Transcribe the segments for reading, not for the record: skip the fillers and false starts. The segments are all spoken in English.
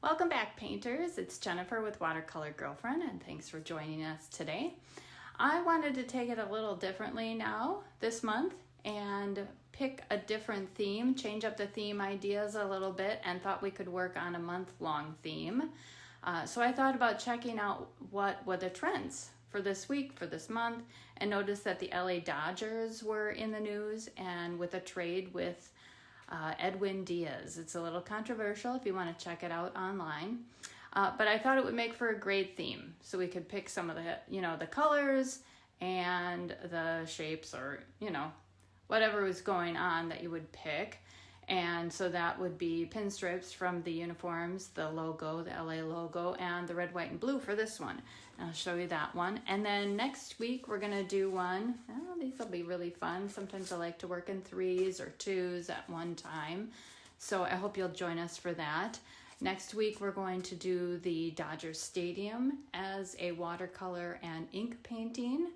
Welcome back, painters. It's Jennifer with Watercolor Girlfriend, and thanks for joining us today. I wanted to take it a little differently now this month and pick a different theme, change up the theme ideas a little bit, and thought we could work on a month-long theme. So I thought about checking out what were the trends for this week, for this month, and noticed that the LA Dodgers were in the news and with a trade with Edwin Diaz. It's a little controversial if you want to check it out online. But I thought it would make for a great theme. So we could pick some of the colors and the shapes or, whatever was going on that you would pick. And so that would be pinstripes from the uniforms, the logo, the LA logo, and the red, white, and blue for this one. And I'll show you that one. And then next week, we're going to do one. Oh, these will be really fun. Sometimes I like to work in 3s or 2s at one time. So I hope you'll join us for that. Next week, we're going to do the Dodger Stadium as a watercolor and ink painting.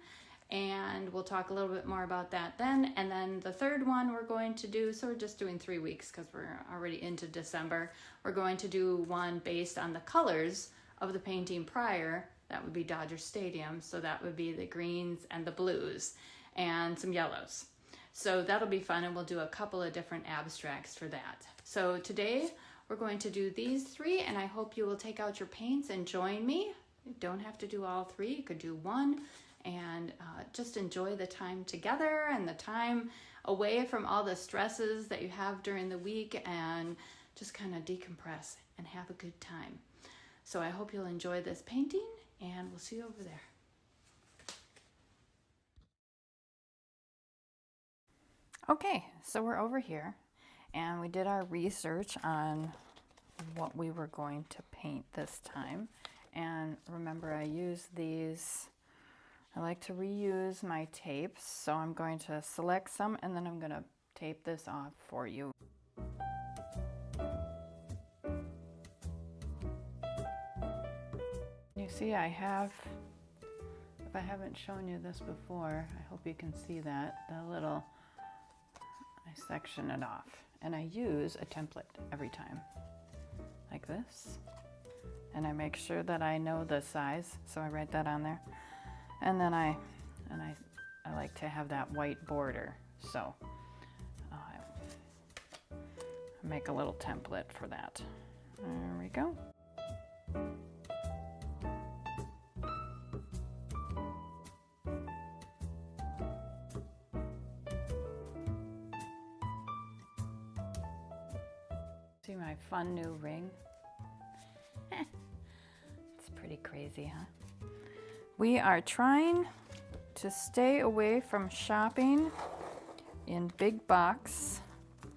And we'll talk a little bit more about that then. And then the third one we're going to do, so we're just doing 3 weeks because we're already into December. We're going to do one based on the colors of the painting prior. That would be Dodger Stadium. So that would be the greens and the blues and some yellows. So that'll be fun, and we'll do a couple of different abstracts for that. So today we're going to do these 3, and I hope you will take out your paints and join me. You don't have to do all 3. You could do one. And just enjoy the time together and the time away from all the stresses that you have during the week, and just kind of decompress and have a good time. So I hope you'll enjoy this painting, and we'll see you over there. Okay, so we're over here, and we did our research on what we were going to paint this time. And remember, I used these. I like to reuse my tapes, so I'm going to select some and then I'm going to tape this off for you. You see, I have, if I haven't shown you this before, I hope you can see that, I section it off, and I use a template every time, like this, and I make sure that I know the size, so I write that on there. And then I like to have that white border, so I make a little template for that. There we go. See my fun new ring? It's pretty crazy, huh? We are trying to stay away from shopping in big box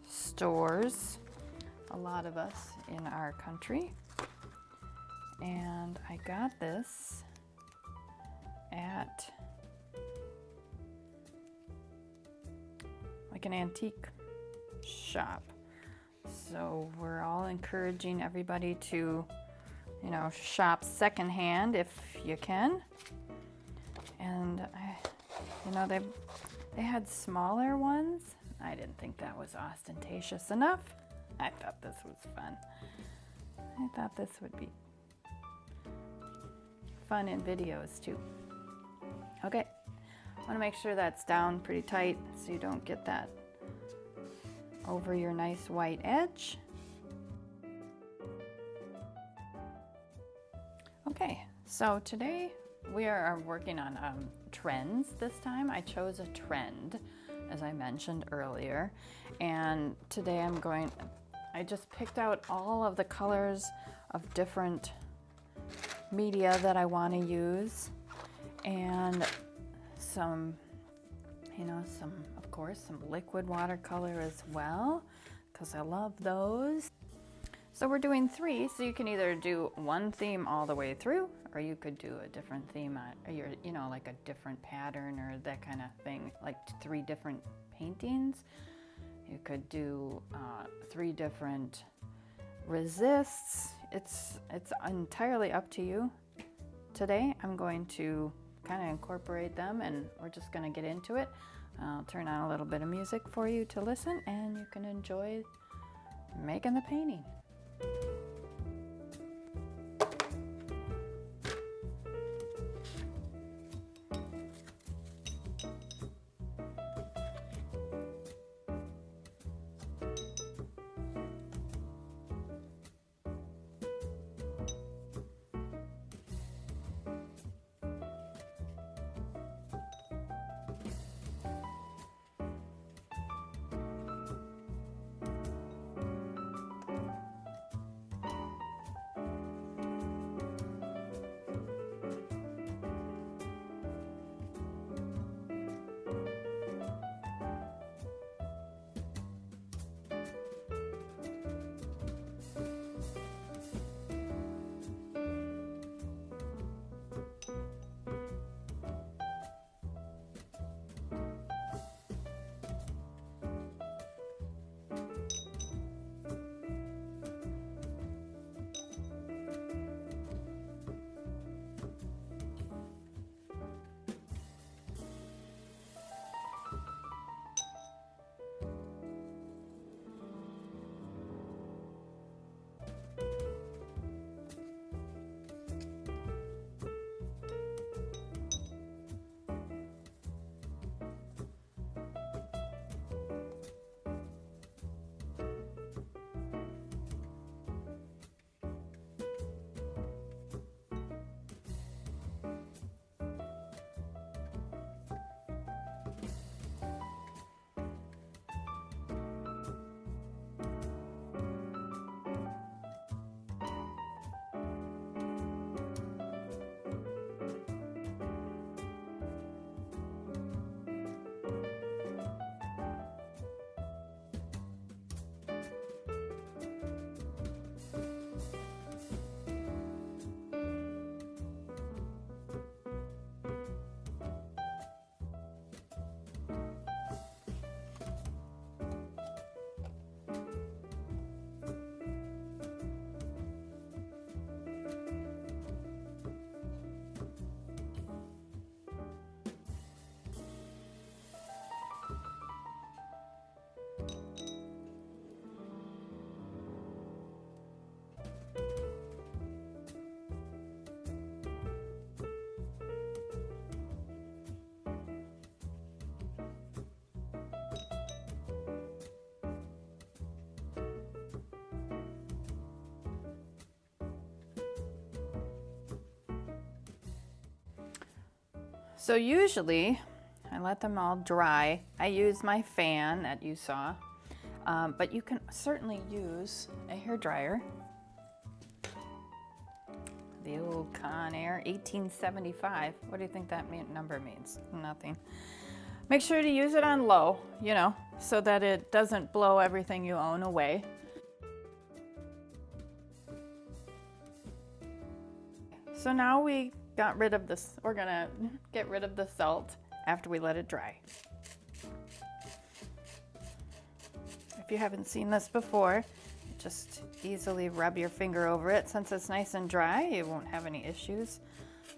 stores, a lot of us in our country. And I got this at like an antique shop. So we're all encouraging everybody to shop secondhand if you can. And they had smaller ones. I didn't think that was ostentatious enough. I thought this was fun. I thought this would be fun in videos too. Okay, I want to make sure that's down pretty tight so you don't get that over your nice white edge. Okay, so today we are working on trends this time. I chose a trend, as I mentioned earlier, and today I just picked out all of the colors of different media that I want to use, and some liquid watercolor as well, because I love those. So we're doing 3, so you can either do one theme all the way through, or you could do a different theme, like a different pattern or that kind of thing, like 3 different paintings. You could do 3 different resists. It's entirely up to you. Today I'm going to kind of incorporate them, and we're just going to get into it. I'll turn on a little bit of music for you to listen, and you can enjoy making the painting. So usually I let them all dry. I use my fan that you saw, but you can certainly use a hair dryer. The old Conair 1875. What do you think that number means? Nothing. Make sure to use it on low, you know, so that it doesn't blow everything you own away. So now we got rid of this. We're gonna get rid of the salt after we let it dry. If you haven't seen this before, just easily rub your finger over it. Since it's nice and dry, you won't have any issues.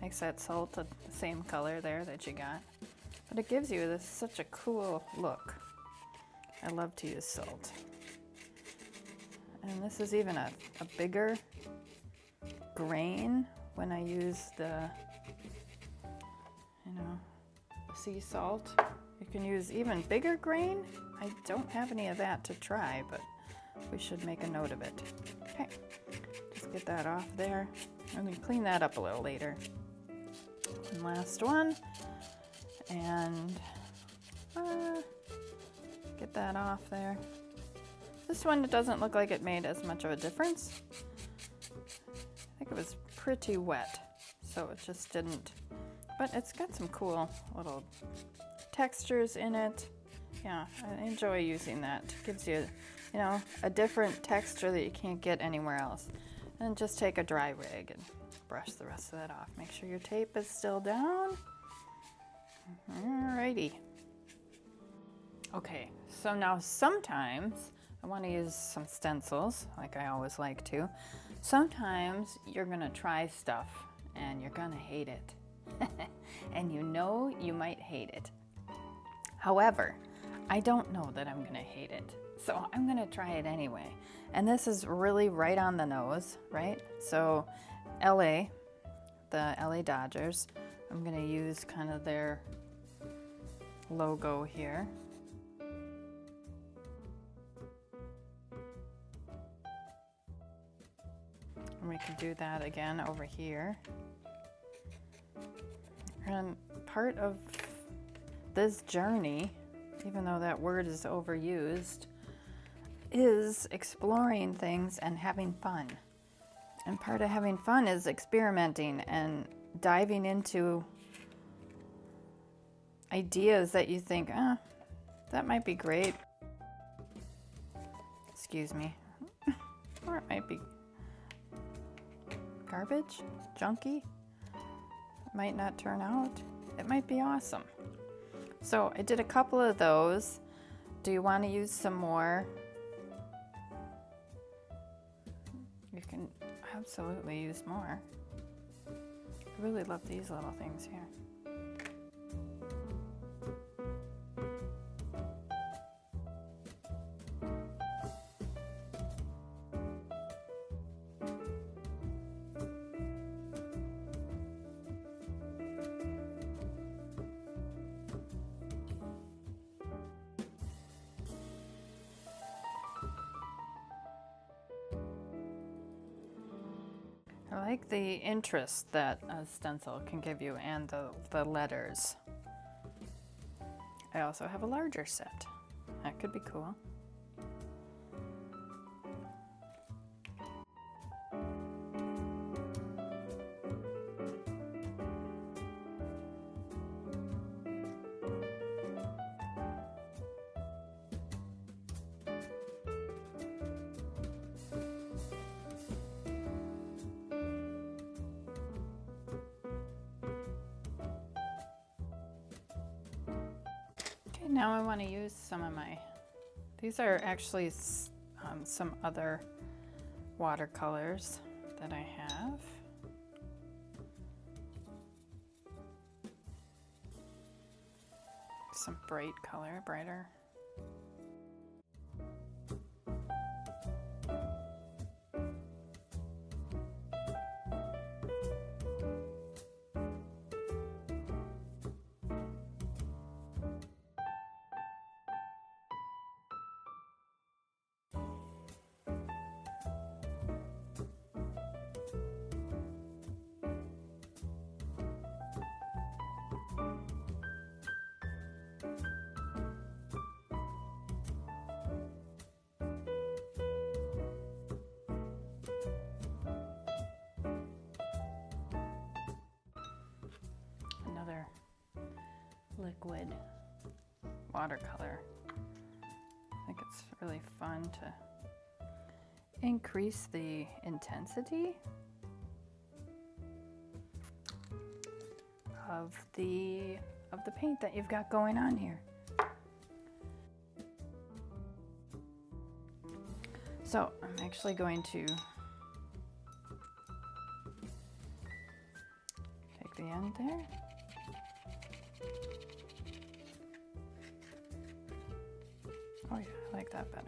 Makes that salt the same color there that you got. But it gives you such a cool look. I love to use salt. And this is even a bigger grain when I use the, sea salt. You can use even bigger grain. I don't have any of that to try, but we should make a note of it. Okay, just get that off there. I'm going to clean that up a little later. And last one, and get that off there. This one, it doesn't look like it made as much of a difference. I think it was pretty wet, so it just didn't, but it's got some cool little textures in it. Yeah, I enjoy using that. It gives you, a different texture that you can't get anywhere else. And just take a dry rag and brush the rest of that off. Make sure your tape is still down. Alrighty. Okay, so now sometimes I want to use some stencils, like I always like to. Sometimes you're gonna try stuff and you're gonna hate it. And you might hate it. However, I don't know that I'm gonna hate it, so I'm gonna try it anyway. And this is really right on the nose, right? So LA, the LA Dodgers, I'm gonna use kind of their logo here. And we can do that again over here. And part of this journey, even though that word is overused, is exploring things and having fun. And part of having fun is experimenting and diving into ideas that you think, that might be great. Excuse me. Or it might be garbage, junky. It might not turn out. It might be awesome. So I did a couple of those. Do you want to use some more? You can absolutely use more. I really love these little things here. I like the interest that a stencil can give you and the letters. I also have a larger set. That could be cool. Now I want to use some of these are actually some other watercolors that I have. Some bright color, brighter. liquid watercolor. I think it's really fun to increase the intensity of the paint that you've got going on here. So I'm actually going to take the end there. Oh yeah, I like that better.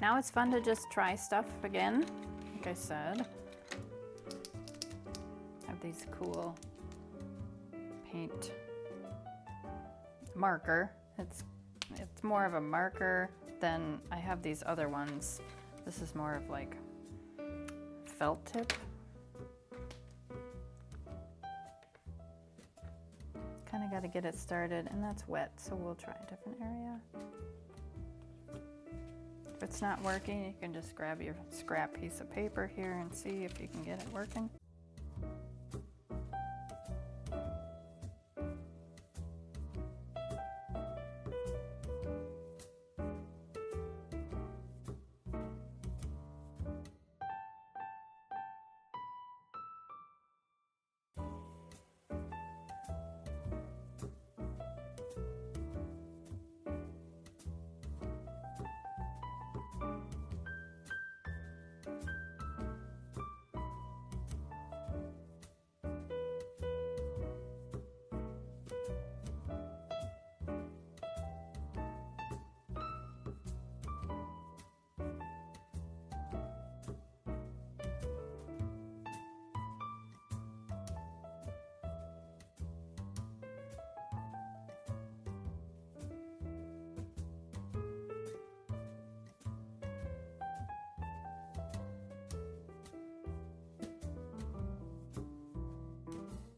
Now it's fun to just try stuff again. Like I said, I have these cool paint marker. It's more of a marker than I have these other ones. This is more of like felt tip. Kind of got to get it started, and that's wet, so we'll try a different area. If it's not working, you can just grab your scrap piece of paper here and see if you can get it working.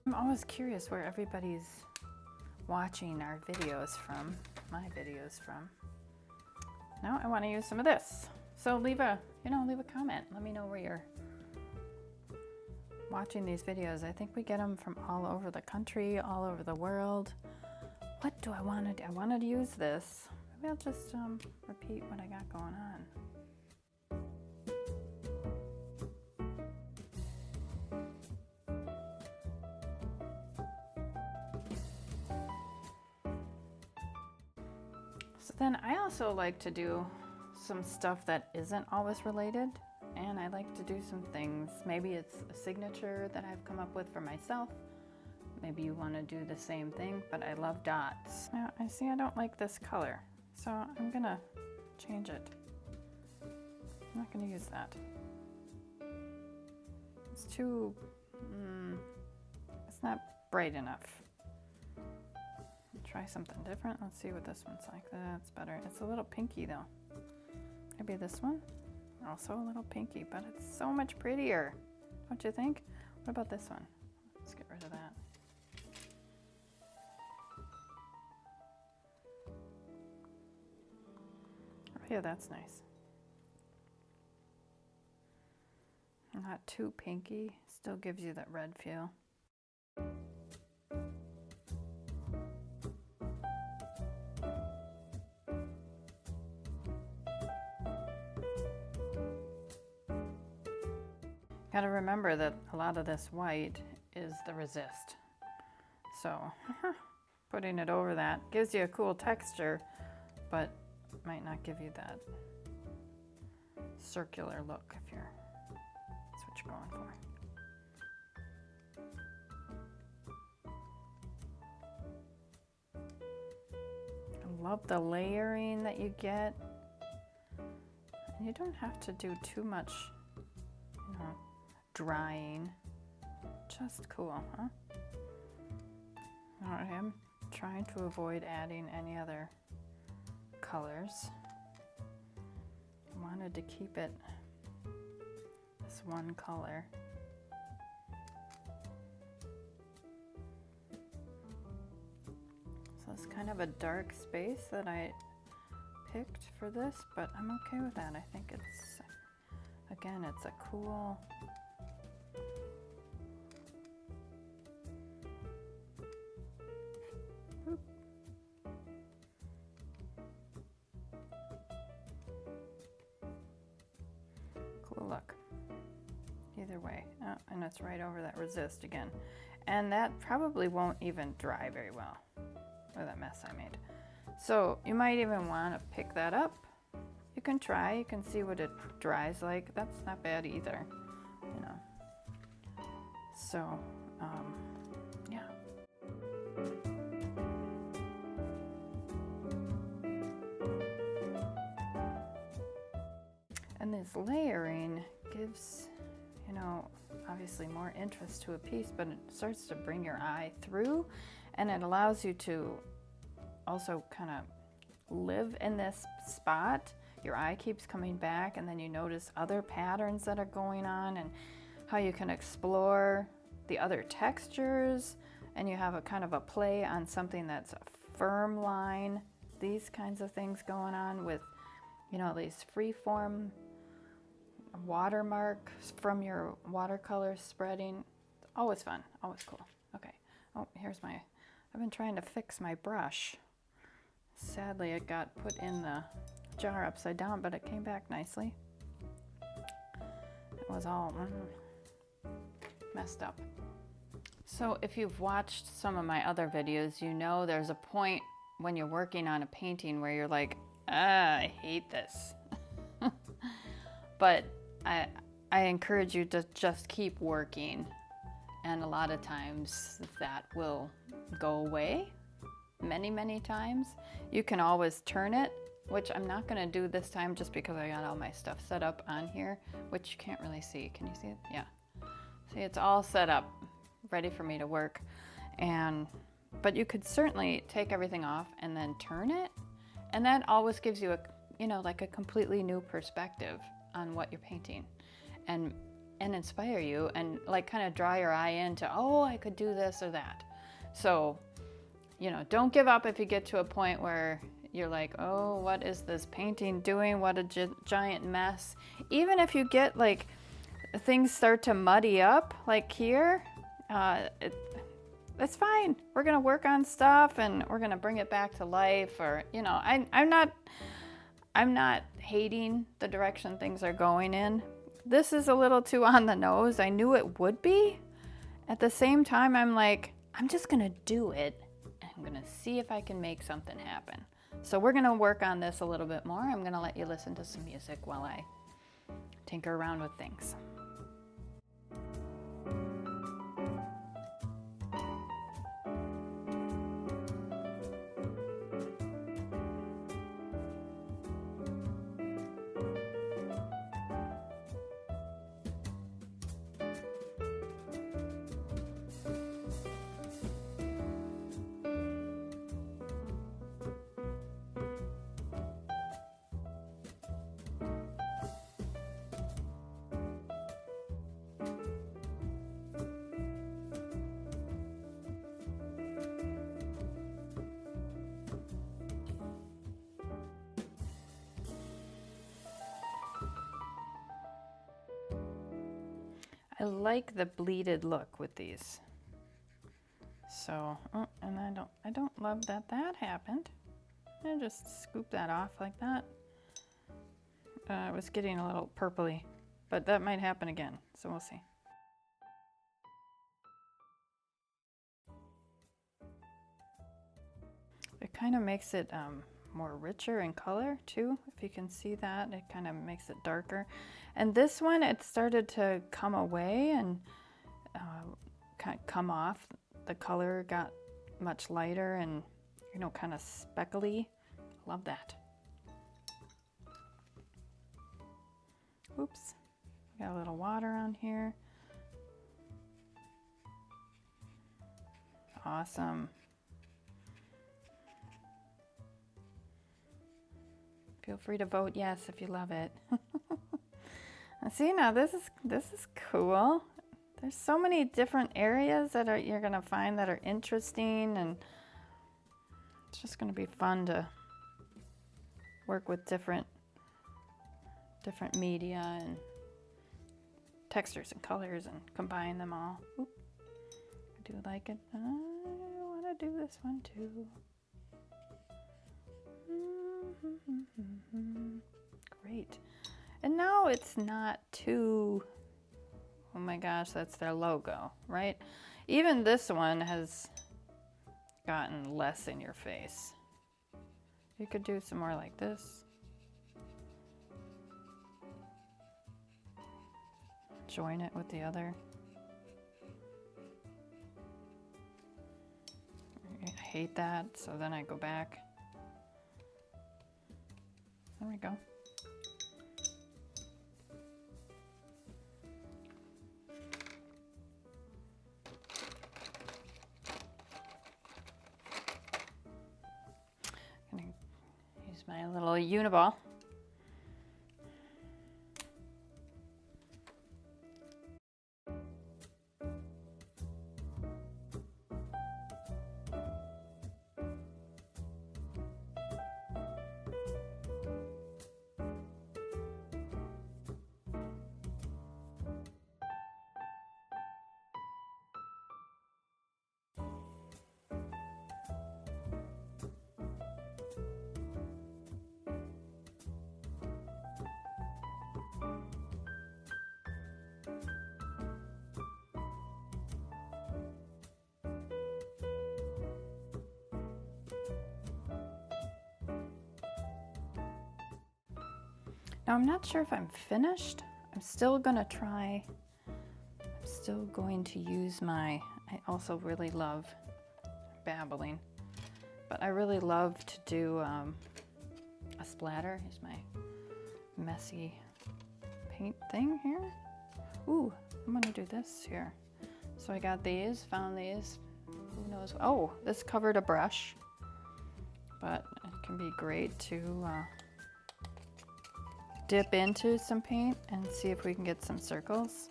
I'm always curious where everybody's watching our videos from, my videos from. Now I want to use some of this. So leave a comment. Let me know where you're watching these videos. I think we get them from all over the country, all over the world. What do I want to do? I wanted to use this. Maybe I'll just repeat what I got going on. So then I also like to do some stuff that isn't always related, and I like to do some things. Maybe it's a signature that I've come up with for myself. Maybe you want to do the same thing, but I love dots. Now I see I don't like this color, so I'm gonna change it. I'm not gonna use that. It's too, it's not bright enough. Try something different. Let's see what this one's like. That's better. It's a little pinky though. Maybe this one, also a little pinky, but it's so much prettier, don't you think? What about this one? Let's get rid of that. Oh yeah, that's nice. Not too pinky, still gives you that red feel. Got to remember that a lot of this white is the resist. So putting it over that gives you a cool texture, but might not give you that circular look if that's what you're going for. I love the layering that you get. And you don't have to do too much, drying. Just cool, huh? I am trying to avoid adding any other colors. I wanted to keep it this one color. So it's kind of a dark space that I picked for this, but I'm okay with that. I think it's, again, it's a cool, cool look. Either way. Oh, and it's right over that resist again. And that probably won't even dry very well. Look at that mess I made. So you might even want to pick that up. You can try, you can see what it dries like. That's not bad either, you know. So, yeah. And this layering gives, you know, obviously more interest to a piece, but it starts to bring your eye through, and it allows you to also kind of live in this spot. Your eye keeps coming back, and then you notice other patterns that are going on and how you can explore the other textures, and you have a kind of a play on something that's a firm line, these kinds of things going on with, you know, these free-form watermarks from your watercolor spreading. Always fun, always cool. Okay, oh, here's my, I've been trying to fix my brush. Sadly, it got put in the jar upside down, but it came back nicely. It was all messed up. So if you've watched some of my other videos, you know there's a point when you're working on a painting where you're like, I hate this. But I encourage you to just keep working, and a lot of times that will go away. Many times. You can always turn it, which I'm not going to do this time just because I got all my stuff set up on here, which you can't really see. Can you see it? Yeah. See, it's all set up, ready for me to work. But you could certainly take everything off and then turn it, and that always gives you a, you know, like a completely new perspective on what you're painting, and inspire you, and like kind of draw your eye into, oh, I could do this or that. So, you know, don't give up if you get to a point where you're like, oh, what is this painting doing? What a giant mess. Even if you get like things start to muddy up, like here, it's fine. We're gonna work on stuff and we're gonna bring it back to life. Or, you know, I'm not hating the direction things are going in. This is a little too on the nose. I knew it would be. At the same time, I'm like, I'm just gonna do it. I'm gonna see if I can make something happen. So we're gonna work on this a little bit more. I'm gonna let you listen to some music while I tinker around with things. I like the bleeded look with these. So, oh, and I don't love that happened. I just scoop that off like that. It was getting a little purpley, but that might happen again, so we'll see. It kind of makes it more richer in color too. If you can see that, it kind of makes it darker. And this one, it started to come away and kind of come off. The color got much lighter and, you know, kind of speckly. Love that. Oops, got a little water on here. Awesome. Feel free to vote yes if you love it. See, now this is cool. There's so many different areas that you're gonna find that are interesting, and it's just gonna be fun to work with different media and textures and colors and combine them all. Oop. I do like it. I want to do this one too. Great. And now it's not too, oh my gosh, that's their logo, right? Even this one has gotten less in your face. You could do some more like this. Join it with the other. I hate that, so then I go back. There we go. Gonna use my little uniball. Now I'm not sure if I'm finished. I'm still gonna try. I'm still going to use I also really love babbling, but I really love to do a splatter. Here's my messy paint thing here. Ooh, I'm gonna do this here. So I got these, found these. Who knows? Oh, this covered a brush, but it can be great to dip into some paint and see if we can get some circles.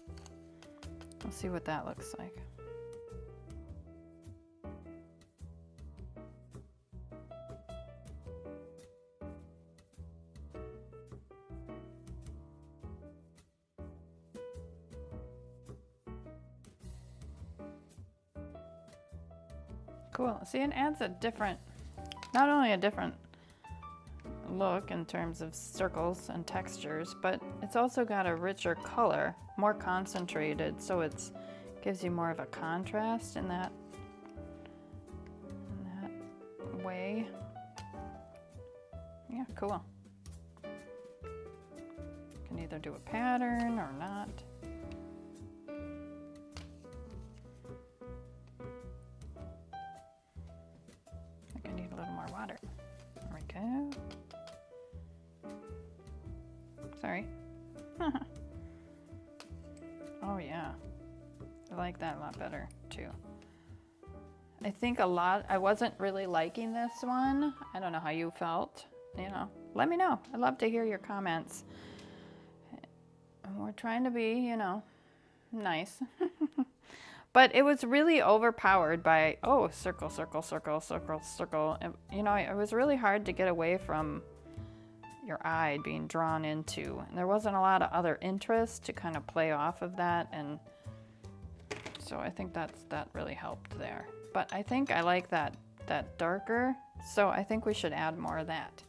We'll see what that looks like. Cool. See, it adds a different, not only a different look in terms of circles and textures, but it's also got a richer color, more concentrated, so it gives you more of a contrast in that way. Yeah, cool. Can either do a pattern or not. I think I need a little more water. There we go. Sorry. Oh yeah, I like that a lot better too. I think I wasn't really liking this one. I don't know how you felt, let me know. I'd love to hear your comments. And we're trying to be, nice. But it was really overpowered by, oh, circle, circle, circle, circle, circle. And, it was really hard to get away from your eye being drawn into, and there wasn't a lot of other interest to kind of play off of that, and so I think that really helped there. But I think I like that darker, so I think we should add more of that.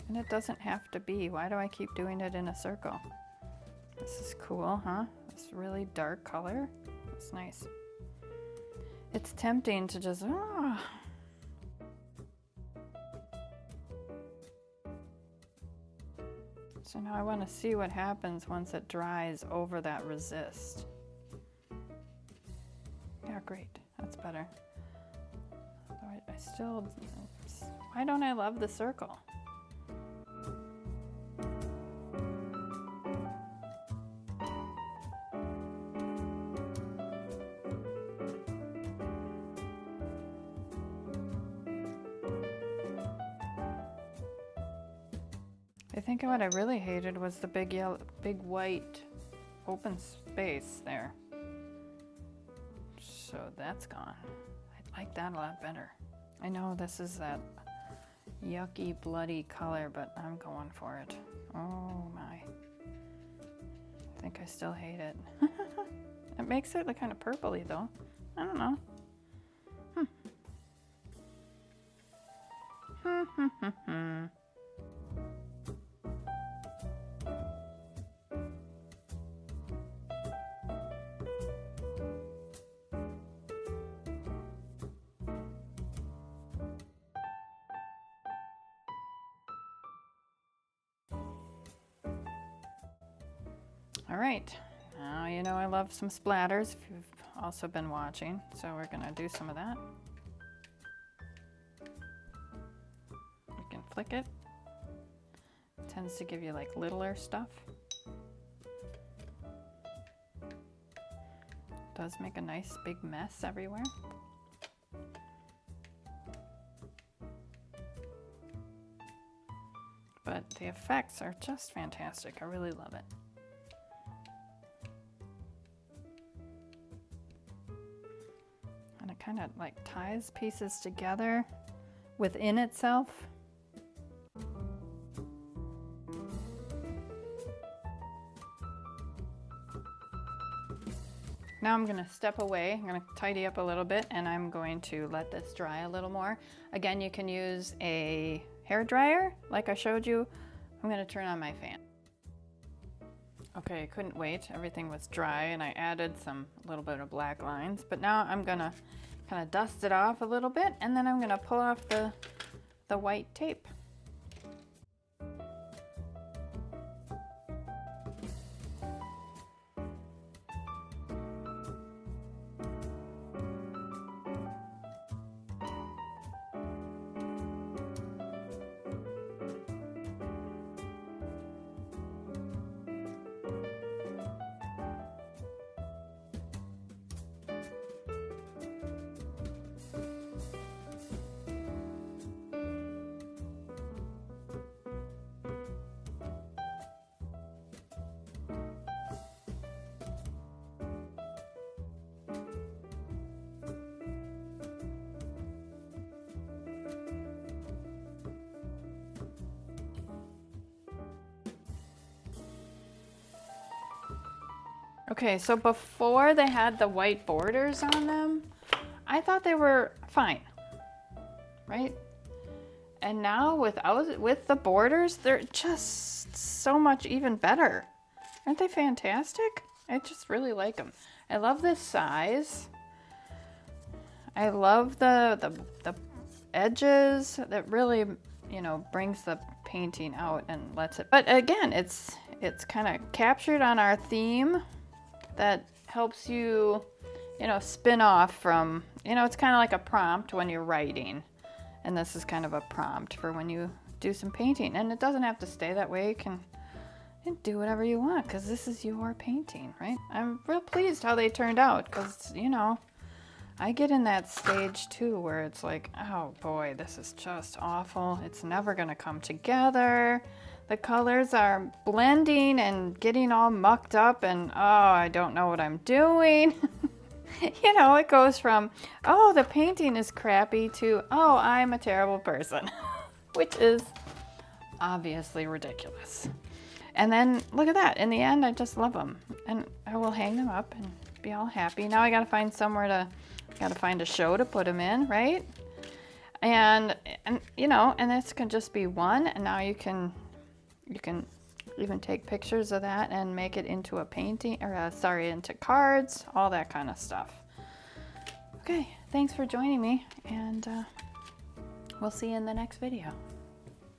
And it doesn't have to be. Why do I keep doing it in a circle? This is cool, huh? This really dark color. It's nice. It's tempting to just, So now I want to see what happens once it dries over that resist. Yeah, great. That's better. I still, why don't I love the circle? I think what I really hated was the big white open space there. So that's gone. I like that a lot better. I know this is that yucky, bloody color, but I'm going for it. Oh my. I think I still hate it. It makes it look kind of purpley though. I don't know. All right, now you know I love some splatters if you've also been watching, so we're gonna do some of that. You can flick it. It tends to give you like littler stuff. It does make a nice big mess everywhere. But the effects are just fantastic. I really love it. And it kind of like ties pieces together within itself. Now I'm going to step away. I'm going to tidy up a little bit and I'm going to let this dry a little more. Again, you can use a hair dryer like I showed you. I'm going to turn on my fan. Okay, I couldn't wait. Everything was dry and I added a little bit of black lines, but now I'm going to kind of dust it off a little bit and then I'm going to pull off the white tape. Okay, so before they had the white borders on them, I thought they were fine, right? And now with the borders, they're just so much even better. Aren't they fantastic? I just really like them. I love this size. I love the edges that really, you know, brings the painting out and lets it. But again, it's kind of captured on our theme. That helps you, you know, spin off from, you know, it's kind of like a prompt when you're writing. And this is kind of a prompt for when you do some painting. And it doesn't have to stay that way. You can do whatever you want because this is your painting, right? I'm real pleased how they turned out because, you know, I get in that stage too where it's like, oh boy, this is just awful. It's never going to come together. The colors are blending and getting all mucked up and, oh, I don't know what I'm doing. You know, it goes from, oh, the painting is crappy to, oh, I'm a terrible person, which is obviously ridiculous. And then look at that. In the end, I just love them. And I will hang them up and be all happy. Now I got to find a show to put them in, right? And you know, and this can just be one. And now you can even take pictures of that and make it into a painting, or into cards, all that kind of stuff. Okay, thanks for joining me, and we'll see you in the next video.